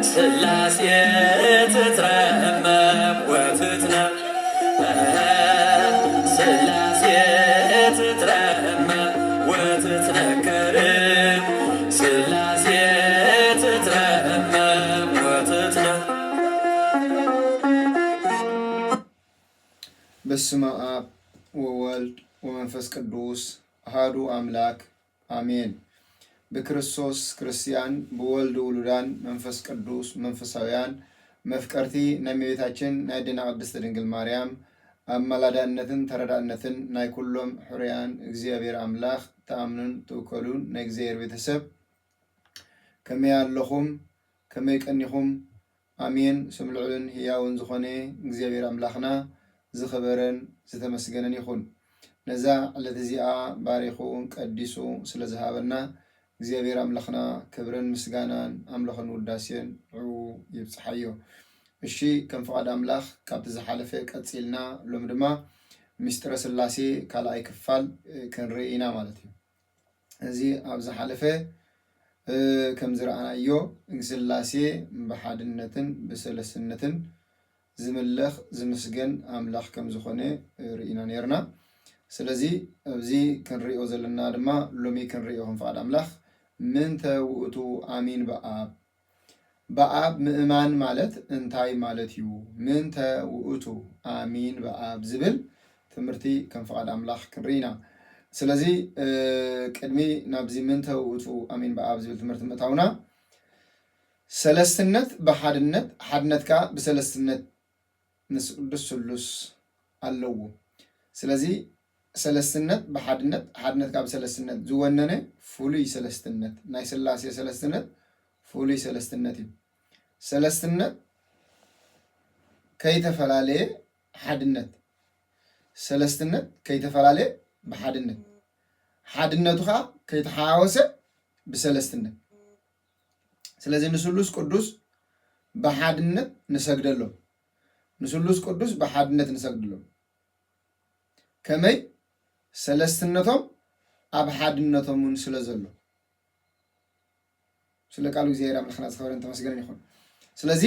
ስላሴ ትትረመም ወትትነብ ስላሴ ትትረመም ወትትነከር ስላሴ ትትረመም ወትትነብ። በስመ አብ ወወልድ ወመንፈስ ቅዱስ አሐዱ አምላክ አሜን። በክርስቶስ ክርስቲያን በወልድ ውሉዳን መንፈስ ቅዱስ መንፈሳውያን መፍቀርቲ ነሚቤታችን ናይድና ቅድስት ድንግል ማርያም አማላዳነትን ተረዳነትን ናይ ኩሎም ሕርያን እግዚአብሔር አምላክ ተአምኑን ትውከሉን ናይ እግዚአብሔር ቤተሰብ ከመይ ኣለኹም ከመይ ቀኒኹም አሜን። ስምልዑልን ህያውን ዝኾነ እግዚአብሔር አምላክና ዝኸበረን ዝተመስገነን ይኹን። ነዛ ዕለት እዚኣ ባሪኹ ቀዲሱ ስለዝሃበና እግዚአብሔር አምላክና ክብርን ምስጋናን አምልኾን ውዳሴን ይብጽሐዮ። እሺ ከም ፈቃድ አምላክ ካብቲ ዝሓለፈ ቀፂልና ሎም ድማ ምስጢረ ስላሴ ካልኣይ ክፋል ክንርኢ ኢና ማለት እዩ። እዚ ኣብ ዝሓለፈ ከም ዝረኣናዮ ስላሴ ብሓድነትን ብሰለስነትን ዝምለኽ ዝምስገን አምላክ ከም ዝኾነ ርኢና ነርና። ስለዚ ኣብዚ ክንሪኦ ዘለና ድማ ሎሚ ክንሪኦ ከም ፈቃድ አምላክ ምንተ ውእቱ አሚን በአብ በአብ ምእማን ማለት እንታይ ማለት እዩ? ምንተ ውእቱ አሚን በአብ ዝብል ትምህርቲ ከም ፈቃድ አምላክ ክንሪኢና። ስለዚ ቅድሚ ናብዚ ምንተ ውእቱ አሚን በአብ ዝብል ትምህርቲ ምእታውና ሰለስትነት በሓድነት ሓድነትካ ብሰለስትነት ንስ ቅዱስ ስሉስ ኣለዎ። ስለዚ ሰለስትነት በሓድነት ሓድነትካ ብሰለስትነት ዝወነነ ፍሉይ ሰለስትነት ናይ ስላሴ ሰለስትነት ፍሉይ ሰለስትነት እዩ። ሰለስትነት ከይተፈላለየ ሓድነት ሰለስትነት ከይተፈላለየ በሓድነት ሓድነቱ ከዓ ከይተሓዋወሰ ብሰለስትነት። ስለዚ ንስሉስ ቅዱስ በሓድነት ንሰግደሎም ንስሉስ ቅዱስ በሓድነት ንሰግድሎም ከመይ ሰለስትነቶም ኣብ ሓድነቶምን ስለ ዘሎ ስለ ቃሉ እግዚአብሔር አምላክና ዝኸበረን ተመስገነን ይኹን። ስለዚ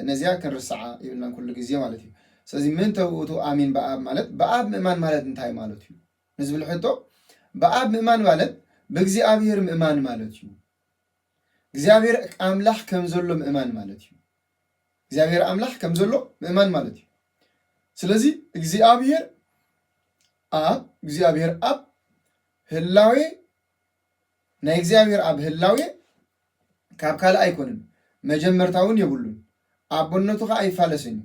ነዚያ ክንርስዓ ይብልናን ኩሉ ግዜ ማለት እዩ። ስለዚ ምንተ ውእቱ አሚን በአብ ማለት በአብ ምእማን ማለት እንታይ ማለት እዩ ንዝብል ሕቶ በአብ ምእማን ማለት በእግዚአብሔር ምእማን ማለት እዩ። እግዚአብሔር አምላክ ከም ዘሎ ምእማን ማለት እዩ። እግዚአብሔር አምላክ ከም ዘሎ ምእማን ማለት እዩ። ስለዚ እግዚአብሔር አብ ህላዌ ናይ እግዚአብሔር አብ ህላዌ ካብ ካልእ ኣይኮንን መጀመርታውን የብሉን አቦነቱ ከዓ ኣይፋለስን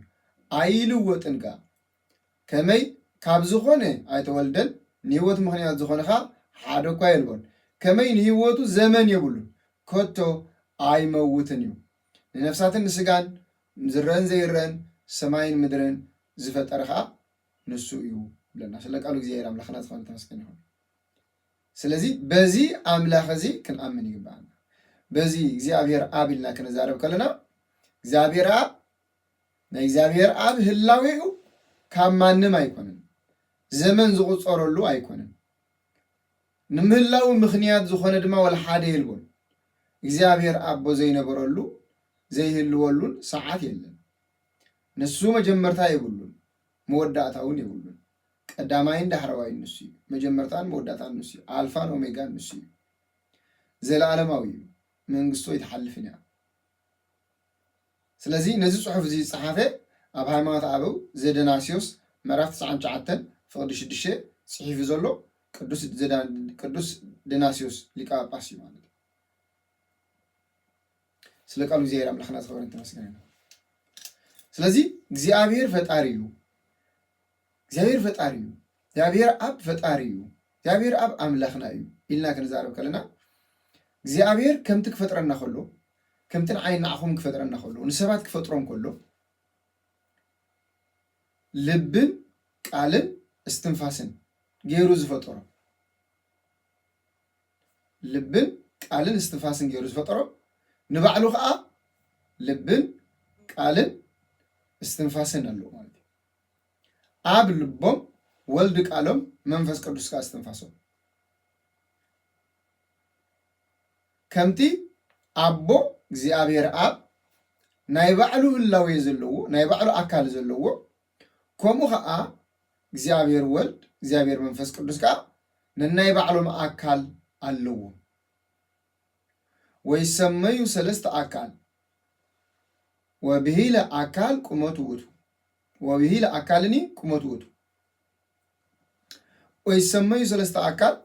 ኣይልወጥን ካ ከመይ ካብ ዝኾነ ኣይተወልደን ንህይወት ምክንያት ዝኾነ ከዓ ሓደ እኳ የልቦን ከመይ ንህይወቱ ዘመን የብሉን ከቶ ኣይመውትን እዩ። ንነፍሳትን ንስጋን ዝረአን ዘይረአን ሰማይን ምድርን ዝፈጠረ ከዓ ንሱ እዩ ብለና ስለ ቃሉ እግዚአብሔር አምላክና ዝኾነ ተመስገን ይሁን። ስለዚ በዚ አምላክ እዚ ክንአምን ይግባአና። በዚ እግዚአብሔር አብ ኢልና ክንዛረብ ከለና እግዚአብሔር አብ ናይ እግዚአብሔር አብ ህላዌኡ ካብ ማንም ኣይኮነን ዘመን ዝቁፀረሉ ኣይኮነን ንምህላው ምክንያት ዝኾነ ድማ ወላ ሓደ የልቦን እግዚአብሔር አብ ዘይነበረሉ ዘይህልወሉን ሰዓት የለን። ንሱ መጀመርታ የብሉን መወዳእታውን የብሉን ቀዳማይን ዳሕረዋይን ንሱ እዩ። መጀመርታን መወዳእታን ንሱ እዩ። አልፋን ኦሜጋን ንሱ እዩ። ዘለዓለማዊ እዩ። መንግስቱ ይተሓልፍን እያ። ስለዚ ነዚ ፅሑፍ እዚ ዝፀሓፈ ኣብ ሃይማኖት አበው ዘደናስዮስ ምዕራፍ 99 ፍቅዲ 6 ፅሒፉ ዘሎ ቅዱስ ደናስዮስ ሊቀ ጳጳስ እዩ ማለት እዩ። ስለ ቃሉ እግዚአብሔር አምላክና ዝኸበረን ተመስገን። ስለዚ እግዚአብሔር ፈጣሪ እዩ። እግዚአብሔር ፈጣሪ እዩ። እግዚአብሔር አብ ፈጣሪ እዩ። እግዚአብሔር አብ አምላክና እዩ ኢልና ክንዛረብ ከለና እግዚአብሔር ከምቲ ክፈጥረና ከሎ ከምቲ ንዓይ ንዓኹም ክፈጥረና ከሎ ንሰባት ክፈጥሮም ከሎ ልብን ቃልን እስትንፋስን ገይሩ ዝፈጠሮ ልብን ቃልን እስትንፋስን ገይሩ ዝፈጠሮ ንባዕሉ ከዓ ልብን ቃልን እስትንፋስን ኣለዎ ማለት እዩ። አብ ልቦም ወልድ ቃሎም መንፈስ ቅዱስ ከዓ እስትንፋሶም ከምቲ አቦ እግዚአብሔር አብ ናይ ባዕሉ ህላዌ ዘለዎ ናይ ባዕሉ ኣካል ዘለዎ ከምኡ ከዓ እግዚአብሔር ወልድ እግዚአብሔር መንፈስ ቅዱስ ከዓ ነናይ ባዕሎም ኣካል ኣለዎ ወይሰመዩ ሰለስተ ኣካል ወብሂለ ኣካል ቁመቱ ውእቱ ወብሂለ ኣካልኒ ቁመቱ ውእቱ ወይሰመዩ ሰለስተ ኣካል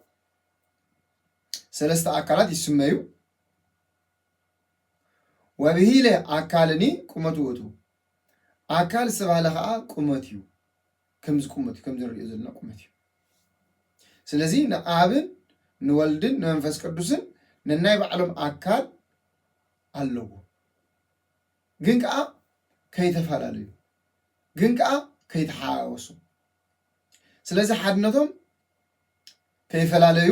ሰለስተ ኣካላት ይስመዩ ወብሂለ ኣካልኒ ቁመቱ ውእቱ ኣካል ዝተባህለ ከዓ ቁመት እዩ ከምዚ ቁመት እዩ ከምዚ ንሪኦ ዘለና ቁመት እዩ ስለዚ ንኣብን ንወልድን ንመንፈስ ቅዱስን ነናይ ባዕሎም ኣካል ኣለዎ ግን ከዓ ከይተፈላለዩ ግን ከዓ ከይተሓዋወሱ ስለዚ ሓድነቶም ከይፈላለዩ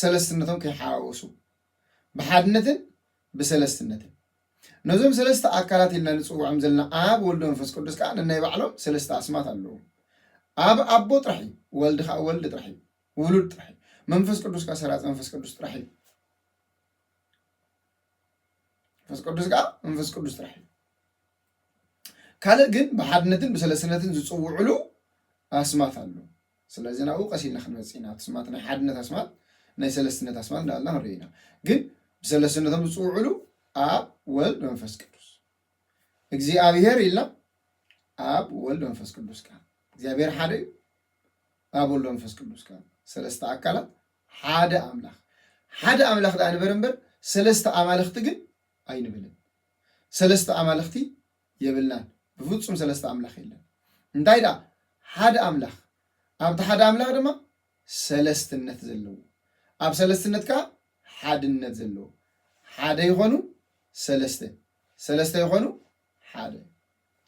ሰለስትነቶም ከይሓዋወሱ ብሓድነትን ብሰለስትነትን ነዞም ሰለስተ ኣካላት ኢልና ንፅውዖም ዘለና ኣብ ወልድ መንፈስ ቅዱስ ከዓ ነናይ ባዕሎም ሰለስተ ኣስማት ኣለዎም ኣብ ኣቦ ጥራሕ እዩ ወልድ ከዓ ወልድ ጥራሕ እዩ ውሉድ ጥራሕ እዩ መንፈስ ቅዱስ ከዓ ሰራፂ መንፈስ ቅዱስ ጥራሕ እዩ መንፈስ ቅዱስ ከዓ መንፈስ ቅዱስ ጥራሕ እዩ ካልእ ግን ብሓድነትን ብሰለስትነትን ዝፅውዕሉ ኣስማት ኣሎ ስለዚ ናብኡ ቀሲልና ክንመፅእ ኢና ኣስማት ናይ ሓድነት ኣስማት ናይ ሰለስትነት ኣስማት እንዳበልና ክንርኢ ኢና ግን ብሰለስትነቶም ዝፅውዕሉ ኣብ ወልድ መንፈስ ቅዱስ እግዚአብሔር ኢልና ኣብ ወልድ መንፈስ ቅዱስ ከዓ እግዚአብሔር ሓደ እዩ ኣብ ወልድ መንፈስ ቅዱስ ከዓ ሰለስተ ኣካላት ሓደ ኣምላኽ ዳ ንበር እምበር ሰለስተ ኣማልኽቲ ግን ኣይንብልን ሰለስተ ኣማልኽቲ የብልናን ብፍጹም ሰለስተ ኣምላኽ የለን እንታይ ዳ ሓደ ኣምላኽ ኣብቲ ሓደ ኣምላኽ ድማ ሰለስትነት ዘለዎ ኣብ ሰለስትነት ከዓ ሓድነት ዘለዎ ሓደ ይኾኑ ሰለስተ ሰለስተ ይኾኑ ሓደ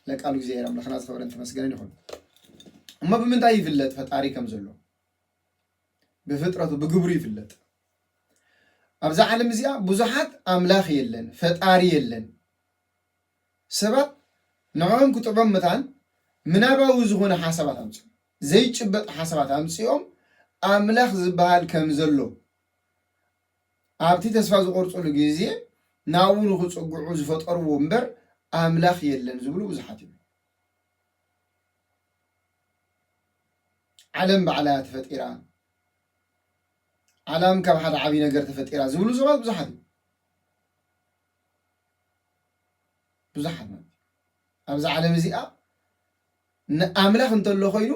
ለቃሉ እግዚአብሔር ኣምላኽና ዝኸበረን ተመስገነን ይኹን እሞ ብምንታይ ይፍለጥ ፈጣሪ ከም ዘሎ ብፍጥረቱ ብግብሩ ይፍለጥ ኣብዛ ዓለም እዚኣ ብዙሓት ኣምላኽ የለን ፈጣሪ የለን ሰባት ንዖም ክጥበም ምታን ምናባዊ ዝኾነ ሓሳባት ኣምፅኦም ዘይጭበጥ ሓሳባት ኣምፅኦም ኣምላኽ ዝበሃል ከም ዘሎ ኣብቲ ተስፋ ዝቆርፅሉ ግዜ ናብኡ ንክፅጉዑ ዝፈጠርዎ እምበር ኣምላኽ የለን ዝብሉ ብዙሓት እዮም ዓለም ባዕላ ተፈጢራ ዓለም ካብ ሓደ ዓብይ ነገር ተፈጢራ ዝብሉ ሰባት ብዙሓት እዮም ብዙሓት ኣብዛ ዓለም እዚኣ ኣምላኽ እንተሎ ኮይኑ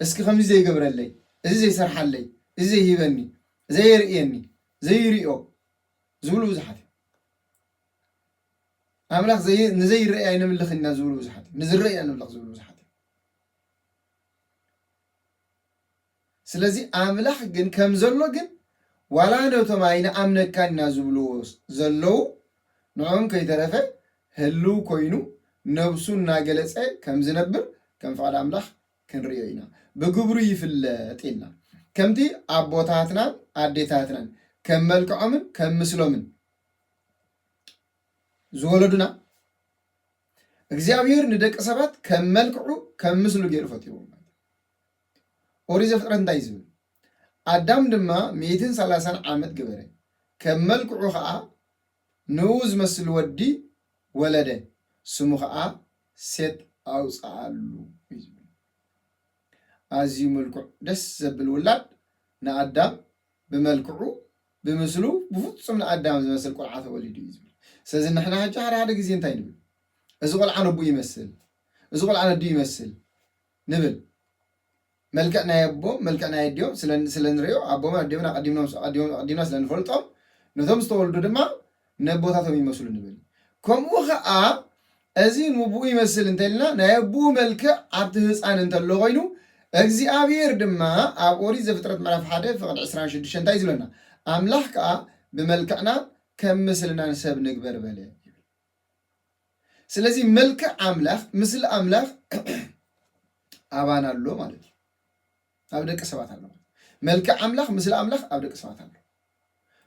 እስኪ ከምዚ ዘይገብረለይ እዚ ዘይሰርሓለይ እዚ ዘይሂበኒ ዘይርእየኒ ዘይርእዮ ዝብሉ ብዙሓት እዮም ኣምላኽ ንዘይረአይ ንምልኽ ኢና ዝብሉ ብዙሓት እዮም ንዝረአይ ንምልኽ ዝብሉ ብዙሓት እዮም ስለዚ ኣምላኽ ግን ከም ዘሎ ግን ዋላ ነቶም ኣይንኣምነካ ኢና ዝብሉ ዘለው ንዖም ከይተረፈ ህልው ኮይኑ ነብሱ እናገለፀ ከም ዝነብር ከም ፍቃድ ኣምላኽ ክንሪኦ ኢና ብግብሩ ይፍለጥ ኢልና ከምቲ ኣቦታትናን ኣዴታትናን ከም መልክዖምን ከም ምስሎምን ዝወለዱና እግዚአብሔር ንደቂ ሰባት ከም መልክዑ ከም ምስሉ ገይሩ ፈጢሩ ኦሪት ዘፍጥረት እንታይ ዝብል ኣዳም ድማ 130 ዓመት ገበረ ከም መልክዑ ከዓ ንኡ ዝመስል ወዲ ወለደ ስሙ ከዓ ሴት ኣውፅኣሉ ኣዝዩ መልክዑ ደስ ዘብል ውላድ ንኣዳም ብመልክዑ ብምስሉ ብፍጹም ንኣዳም ዝመስል ቆልዓ ተወሊዱ እዩ ዝብል ስለዚ ንሕና ሕጂ ሓደ ግዜ እንታይ ንብል እዚ ቆልዓ ነቡ ይመስል እዚ ቆልዓ ነዱ ይመስል ንብል መልክዕ ናይ ኣቦ መልክዕ ናይ ኣዲኦም ስለንሪኦ ኣቦም ኣዲኦምና ቀዲምና ስለንፈልጦም ነቶም ዝተወልዱ ድማ ነቦታቶም ይመስሉ ንብል ከምኡ ከዓ እዚ ንቡኡ ይመስል እንተልና ናይ ኣቦኡ መልክዕ ኣብቲ ህፃን እንተሎ ኮይኑ እግዚአብሔር ድማ ኣብ ኦሪት ዘፍጥረት ምዕራፍ 1 ፍቅዲ 26 እንታይ ዝብለና ኣምላኽ ከዓ ብመልክዕና ከም ምስልና ንሰብ ንግበር በለ ስለዚ መልክዕ ኣምላኽ ምስሊ ኣምላኽ ኣባና ኣሎ ማለት እዩ ኣብ ደቂ ሰባት ኣሎ መልክዕ ኣምላኽ ምስሊ ኣምላኽ ኣብ ደቂ ሰባት ኣሎ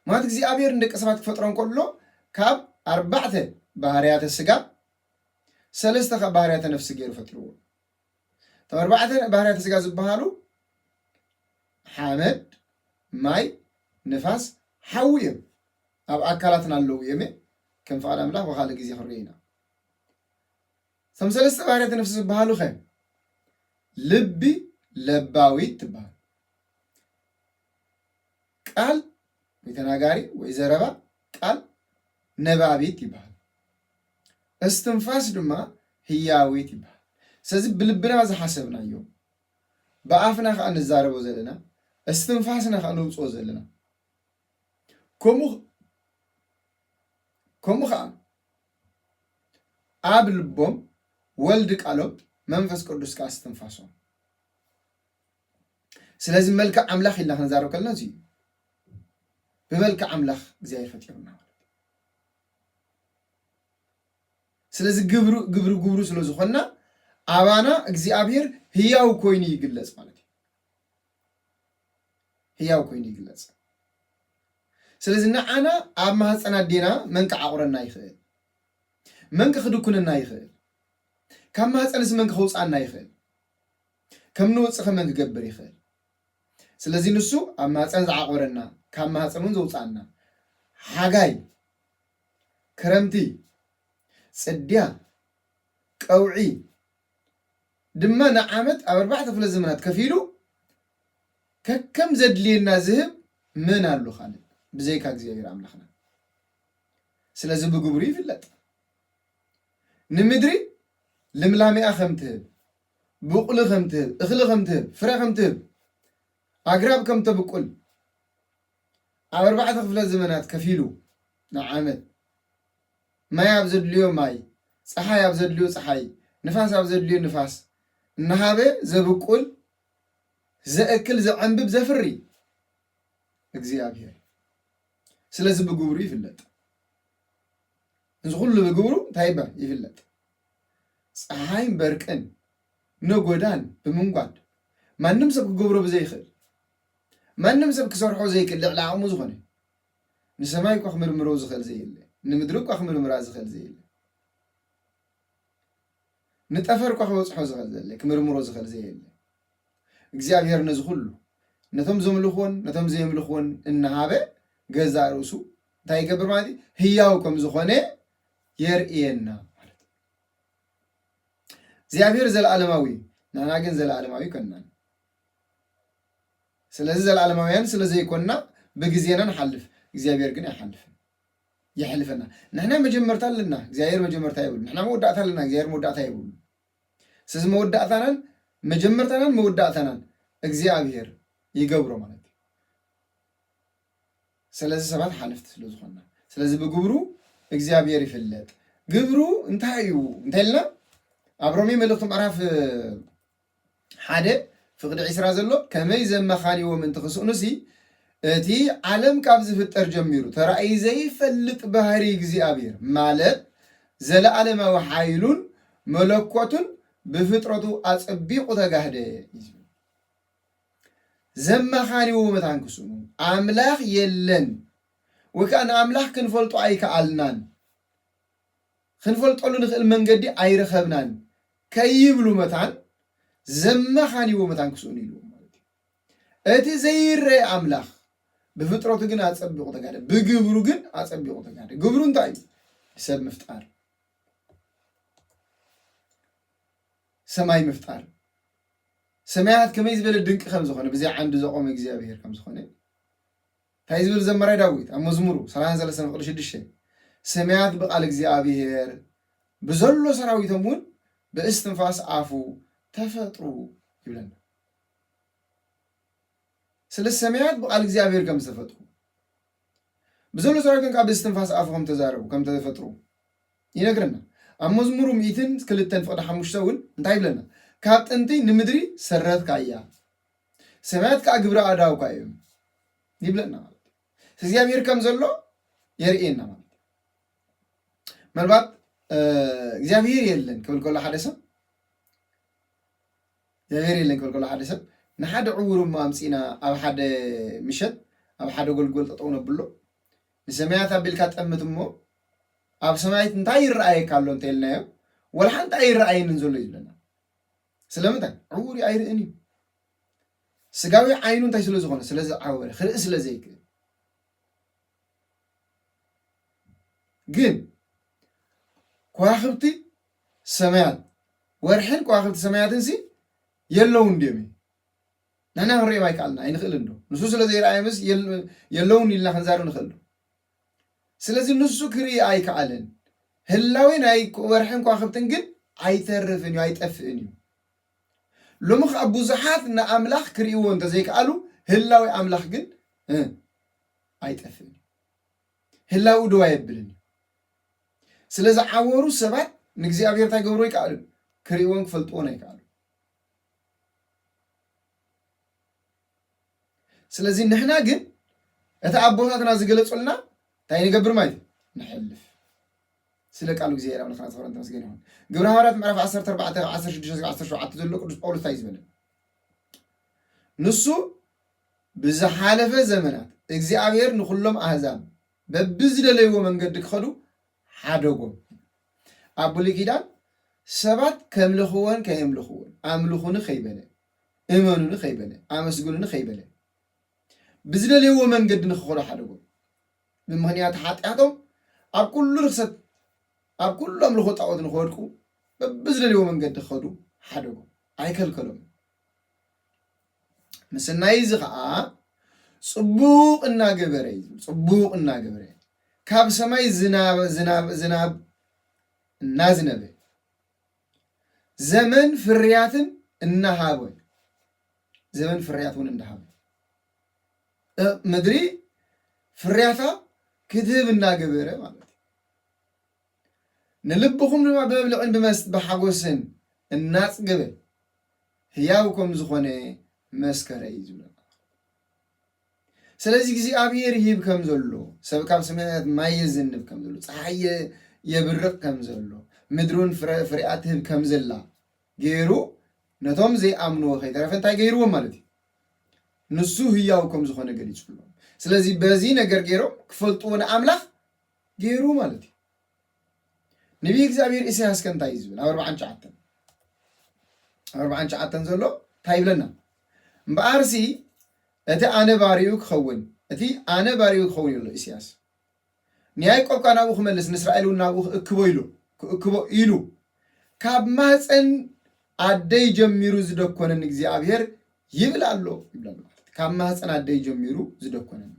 ማለት እግዚአብሔር ንደቂ ሰባት ክፈጥሮን ከሎ ካብ 4 ባህርያተ ስጋ 3 ባህርያተ ነፍሲ ገይሩ ፈጥርዎ እቶም 4 ባህርያተ ስጋ ዝበሃሉ ሓመድ ማይ ንፋስ ሓዊ እዮም ኣብ ኣካላትና ኣለዉ እዮም ከም ፍቃድ ኣምላኽ ብካልእ ግዜ ክንሪኦ ኢና ሰለስተ ባህርያት ነፍሲ ዝበሃሉ ኸ ልቢ ለባዊት ትበሃል ቃል ወይ ተናጋሪ ወይ ዘረባ ቃል ነባቢት ይበሃል እስትንፋስ ድማ ህያዊት ይበሃል ስለዚ ብልብና ዝሓሰብናዮ ብኣፍና ከዓ ንዛረቦ ዘለና እስትንፋስና ከዓ ነውፅኦ ዘለና ከምኡ ከዓ ኣብ ልቦም ወልድ ቃሎም መንፈስ ቅዱስ ከዓ እስትንፋሶም ስለዚ መልክዕ ኣምላኽ ኢልና ክንዛረብ ከለና እዚ ብመልክዕ ኣምላኽ እግዚኣብሔር ፈጢሩና ስለዚ ግብሩ ስለ ዝኾንና ኣባና እግዚኣብሔር ህያው ኮይኑ ይግለጽ ማለት እዩ ህያው ኮይኑ ይግለጽ ስለዚ ንዓና ኣብ ማህፀና ዴና መንቂ ዓቑረና ይኽእል መንቂ ክድኩነና ይኽእል ካብ ማህፀንስ መንቂ ከውፃና ይኽእል ከም ንውፅእ ከመን ክገብር ይኽእል ስለዚ ንሱ ኣብ ማህፀን ዝዓቑረና ካብ ማህፀን እውን ዘውፃና ሓጋይ ክረምቲ ጽድያ ቀውዒ ድማ ንዓመት ኣብ 4 ክፍለ ዘመናት ከፊሉ ከከም ዘድልየና ዝህብ ምን ኣሉ ካልእ ብዘይካ እግዚኣብሔር ኣምላኽና ስለዚ ብግብሩ ይፍለጥ ንምድሪ ልምላሜኣ ከም ትህብ ብቁሊ ከም ትህብ እኽሊ ከም ትህብ ፍረ ከም ትህብ ኣግራብ ከም ተብቁል ኣብ 4 ክፍለ ዘመናት ከፊሉ ንዓመት ማይ ኣብ ዘድልዮ ማይ ፀሓይ ኣብ ዘድልዮ ፀሓይ ንፋስ ኣብ ዘድልዮ ንፋስ እናሃበ ዘብቁል ዘእክል ዘዕንብብ ዘፍሪ እግዚኣብሔር ስለዚ ብግብሩ ይፍለጥ እዚ ኩሉ ብግብሩ እንታይ ይፍለጥ ፀሓይን በርቅን ነጎዳን ብምንጓድ ማንም ሰብ ክገብሮ ብዘይኽእል ማንም ሰብ ክሰርሖ ዘይክእል ልዕሊ ዓቕሙ ዝኾነ ንሰማይ እኳ ክምርምሮ ዝኽእል ዘየለ ንምድሪ እኳ ክምርምራ ዝኽእል ዘየለ ንጠፈር እኳ ክበፅሖ ዝኽእል ዘለ ክምርምሮ ዝኽእል ዘየለ እግዚኣብሔር ነዚ ኩሉ ነቶም ዘምልኽዎን ነቶም ዘየምልኽዎን እናሃበ ገዛ ርእሱ እንታይ ይገብር ማለት እዩ ህያው ከም ዝኾነ የርእየና ማለት እዩ እግዚኣብሔር ዘለዓለማዊ ናና ግን ዘለዓለማዊ ይኮንናን ስለዚ ዘለዓለማውያን ስለዘይኮንና ብግዜና ንሓልፍ እግዚኣብሔር ግን ኣይሓልፍን يحلفنا نحن مجمرت لنا እግዚአብሔር መጀመርታ ይብሉ نحن መወዳእታ ለና እግዚአብሔር መወዳእታ ይብሉ ስለዚ መወዳእታናን መጀመርታናን መወዳእታናን እግዚአብሔር ይገብሮ ማለት ስለዚ ሰባት ሓልፍት ስለዝኾና ስለዚ ብግብሩ እግዚአብሔር ይፍለጥ ግብሩ እንታይ እዩ እንተልና ኣብ ሮሜ መልእኽቲ ምዕራፍ 1 ፍቅዲ 20 ዘሎ ከመይ ዘመኻኒዎ ምን ትኽስኡንሲ እቲ ዓለም ካብ ዝፍጠር ጀሚሩ ተራእይ ዘይፈልጥ ባህሪ እግዚአብሔር ማለት ዘለዓለማዊ ሓይሉን መለኮቱን ብፍጥረቱ አጽቢቁ ተጋህደ ዘመኻኒዎ መታንክሱኑ አምላኽ የለን ወካን አምላኽ ክንፈልጦ አይከአልናን ክንፈልጦሉ ንኽእል መንገዲ አይረኸብናን ከይብሉ መታን ዘመኻኒዎ መታንክሱኑ ይሉ ማለት እቲ ዘይረይ አምላኽ بفطرته جن أتصبغ تجارب بجبرو جن أتصبغ تجارب جبرون تاي سب مفتار سماي مفتار سماعات كميز بل الدنك خمسة خانة بزي عنده زقوم إجزابير خمسة خانة فايز بل زمرة داوود أم مزمرو سلام زل سنة قرش الدشة سماعات بقى الإجزابير بزلوا سراوي ثمون باستنفاس عفو تفترو يبلن سل السماعات بقى الإجزابير كم تفترو بزلوا سراوي كم قبل استنفاس عفو كم تزاربوا كم تفترو ينقرنا أم مزمرو ميتين كل التنفق حمش تقول نتعب لنا كابت أنتي نمدري سرت كايا سمعت كأجبر أداو كايم يبلنا سيزيابير كم زلوا يرئينا مربط زيابير يلن كل كل حادثة زيابير يلن كل حادثة نحد عور ما أمسينا أو حد مشت أو حد قول تطعون بلو سمعتها بالكات أمت مو أو سمعت نتاير رأي كالون تيلنا ولا حد تاير رأي ننزل يبلنا سلامتك عوري عير إني سجاوي عينون تيسلو زغنا سلز عور خرق سلزيك جن كواخبتي سمعت ورحن كواخد سمايات نسي يلون ديمي نحن نريد ما يكالنا أي نخل عنده نصوص الذي رأي مس يلون اللي خنزارو نخله سلازي نصو كري أي كالن هلاوين أي ورحن كواخد تنجن أي ترفني أي تأفني لمخ أبو زحات إن أملاخ كريون تزيك قالوا هلاوي أملاخ جن أي تأفني هلاو دواء يبلني سلازي عورو سبات نجزي أبير تاجورو يكالو كريون فلتونا يكالو سلازي نحنا جن أتعبوها زقلت قلنا تاني قبر ماي نحلف سلك قالوا زي أنا خلاص فرنت مسجين هون قبرها مرات معرف 10 4 10 6 10 7 تدلو قدس باولوس تايز بلن نصو بزحالفة زمنات እግዚአብሔር ንኹሎም አሕዛብ በብዝደለይዎ መንገድ ክኸዱ ሓደጎም ኣብ ብሉይ ኪዳን ሰባት ከምልኽዎን ከየምልኽዎን ኣምልኹኒ ኸይበለ እመኑኒ ኸይበለ ኣመስግኑኒ ኸይበለ ብዝደለይዎ መንገድ ንኽኸዱ ሓደጎም ብምኽንያት ሓጢኣቶም ኣብ ኩሉ ርክሰት ኣብ ኩሉ ኣምልኾ ጣዖት ንኽወድቁ በብዝደለይዎ መንገድ ክኸዱ ሓደጎም ኣይከልከሎም ምስናይ እዚ ከዓ ጽቡቕ እናገበረ ጽቡቕ እናገበረ ካብ ሰማይ ዝናብ እናዝነበ ዘመን ፍርያትን እናሃበ ዘመን ፍርያትን እናሃበ ምድሪ ፍርያታ ክትህብ እናገበረ ማለት ንልብኹም ድማ በብልዕን ብሓጎስን እናጽገበ ህያው ከም ዝኾነ መስከረ እዩ ዝብለ ስለዚህ እግዚአብሔር ይህብ ከም ዘሎ ሰብ ካብ ሰማያት ማይ ይዝንብ ከም ዘሎ ፀሓይ የብርቕ ከም ዘሎ ምድሩን ፍርያት ይህብ ከም ዘላ ገይሩ ነቶም ዘይኣምንዎ ከይተረፈ እንታይ ገይርዎም ማለት እዩ ንሱ ህያው ከም ዝኾነ ገሊጹሎም ስለዚህ በዚ ነገር ገይሮም ክፈልጥዎ ንኣምላኽ ገይሩ ማለት እዩ ነቢይ እግዚአብሔር ኢሳያስ ከንታይ እዩ ዝብል ኣብ 49 ዘሎ እንታይ ይብለና እምበኣርሲ እቲ ኣነ ባሪኡ ክኸውን እቲ ኣነ ባሪኡ ክኸውን ኢሉ ኢሳያስ ንያዕቆብ ናብኡ ክመልስ ንእስራኤል ናብኡ ክእክቦ ኢሉ ካብ ማህፀን ኣደይ ጀሚሩ ዝደኮነን እግዚአብሔር ይብል ኣሎ ይብላል ካብ ማህፀን ኣደይ ጀሚሩ ዝደኮነን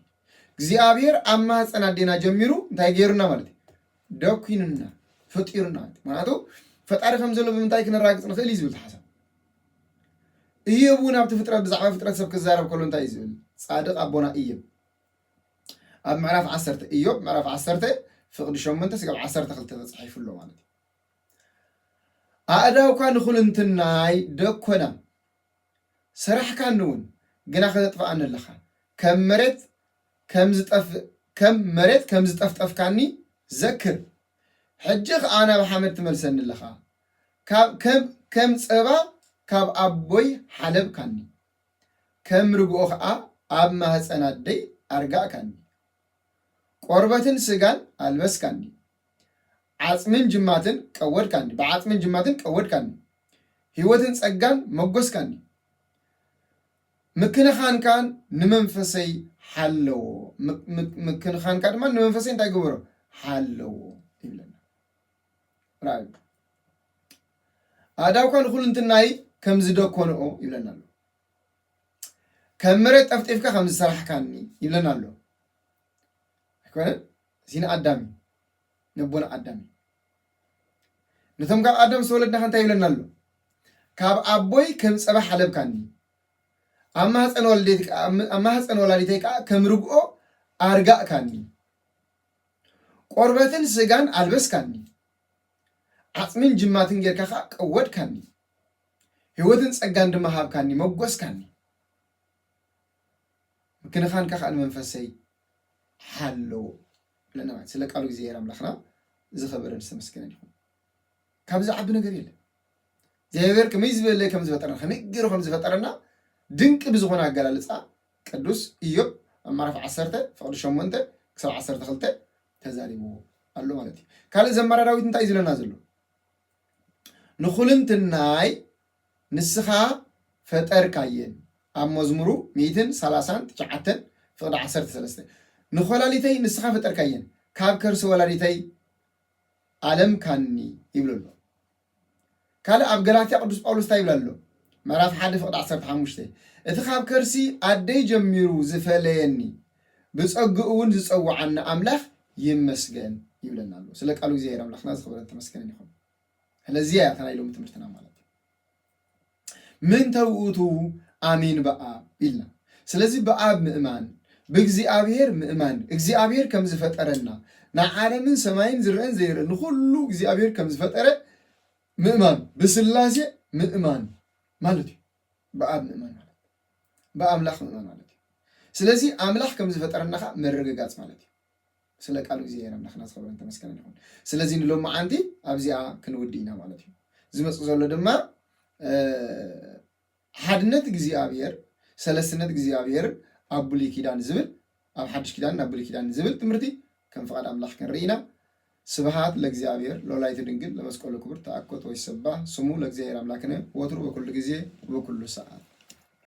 እግዚአብሔር ኣብ ማህፀን ኣዴና ጀሚሩ እንታይ ገይሩና ማለት ደኩይንና ፈጢሩና ማለት ፈጣሪ ከም ዘሎ ብምንታይ ክነራግፅ ንኽእል እዩ ዝብል ተሓሳብ ኢዮብ ናብ ፍጥረት ብዛዕባ ፍጥረት ሰብ ክዛረብ ከሎ እንታይ እዩ ዝብል ጻድቕ ኣቦና ኢዮብ ኣብ ምዕራፍ 10 ኢዮብ ምዕራፍ 10 ፍቕዲ 8 ስጋብ 12 ተጻሒፉሎ ማለት እዩ ኣእዳውካ ንኹልንትናይ ደኮና ስራሕካ ንውን ግና ከተጥፍኣኒ ኣለኻ ከም መሬት ከም ዝጠፍጠፍካኒ ዘክር ሕጂ ከዓ ናብ ሓመድ ትመልሰኒ ኣለኻ ከም ፀባ ካብ ኣቦይ ሓለብካኒ ከም ርግኦ ከዓ ኣብ ማህፀን ኣደይ ኣርጋእካኒ ቆርበትን ስጋን ኣልበስካኒ ዓፅምን ጅማትን ቀወድካኒ ብዓፅምን ጅማትን ቀወድካኒ ህይወትን ጸጋን መጎስካኒ ምክንኻንካን ንመንፈሰይ ሓለዎ ምክንኻንካ ድማ ንመንፈሰይ እንታይ ግብሮ ሓለዎ ይብለና ራይ ኣዳውካ ንኹልንትናይ ከም ዝደኮንኦ ይብለና ኣሎ ከም መሬት ጠፍጢፍካ ከም ዝሰራሕካኒ ይብለና ኣሎ ኣይኮነ ሲና ኣዳሚ ነቦና ኣዳሚ ነቶም ካብ ኣዳም ዝተወለድና እንታይ ይብለና ኣሎ ካብ ኣቦይ ከም ፀባ ሓለብካኒ ኣብ ማህፀን ወላዲተይ ከዓ ከም ርግኦ ኣርጋእካኒ ቆርበትን ስጋን ኣልበስካኒ ዓፅምን ጅማትን ጌርካ ከዓ ቀወድካኒ ህይወትን ጸጋን ድማ ሃብካኒ መጎስካኒ ምክንኻንካ ከዓ ንመንፈሰይ ሓለዎ ለና ስለ ቃሉ እግዚአብሔር ኣምላኽና ዝኸበረን ዝተመስገነን ይኹን ካብዚ ዓቢ ነገር የለን እግዚአብሔር ከመይ ዝበለ ከም ዝፈጠረና ከመይ ገይሩ ከም ዝፈጠረና ድንቂ ብዝኾነ ኣገላልፃ ቅዱስ ኢዮብ ኣብ ምዕራፍ 10 ፍቕዲ 8 ክሳብ 12 ተዛሪብዎ ኣሎ ማለት እዩ ካልእ ዘማራ ዳዊት እንታይ እዩ ዝብለና ዘሎ ንኹልንትናይ ንስኻ ፈጠርካየን ኣብ መዝሙሩ 139 ፍቕዲ 13 ንኾላሊተይ ንስኻ ፈጠርካየን ካብ ከርሲ ወላዲተይ ኣለምካኒ ይብሎ ኣሎ ካለ ኣብ ገላትያ ቅዱስ ጳውሎስ ታይ ይብላሎ ምዕራፍ 1 ፍቅዲ 15 እቲ ካብ ከርሲ ኣደይ ጀሚሩ ዝፈለየኒ ብፀግኡ እውን ዝፀውዓና ኣምላኽ ይመስገን ይብለና ኣሎ ስለ ቃሉ እግዚአብሔር ኣምላኽና ዝኽበረን ተመስገን ይኹን ስለዚህ ያ ተናይሎም ትምህርትና ማለት ምን ተውኡቱ አሜን በአብ ኢልና ስለዚህ በአብ ምእማን በእግዚአብሔር ምእማን እግዚአብሔር ከም ዝፈጠረና ንዓለምን ሰማይን ዝርአን ዘይርአን ሁሉ እግዚአብሔር ከም ዝፈጠረ ምእማን በስላሴ ምእማን ማለት በአብ ምእማን ማለት በአምላኽ ምእማን ማለት ስለዚህ አምላኽ ከም ዝፈጠረና መረጋጋጽ ማለት ስለ ቃሉ እግዚአብሔር አምላኽና ዝኽበረን ተመስገን ይኹን ስለዚህ ንሎም ማዓንቲ ኣብዚኣ ክንውዲና ማለት እዩ ዝመጽእ ዘሎ ድማ ሓድነት እግዚአብሔር ሰለስነት እግዚአብሔር ኣብ ብሉይ ኪዳን ዝብል ኣብ ሓድሽ ኪዳን ኣብ ብሉይ ኪዳን ዝብል ትምህርቲ ከም ፍቃድ አምላኽ ክንርኢና ስብሃት ለእግዚአብሔር ለወላዲቱ ድንግል ለመስቀሉ ክቡር ተአኮቶ ይሰባ ስሙ ለእግዚአብሔር አምላክነ ወትሩ በኩሉ ጊዜ ወበኩሉ ሰዓት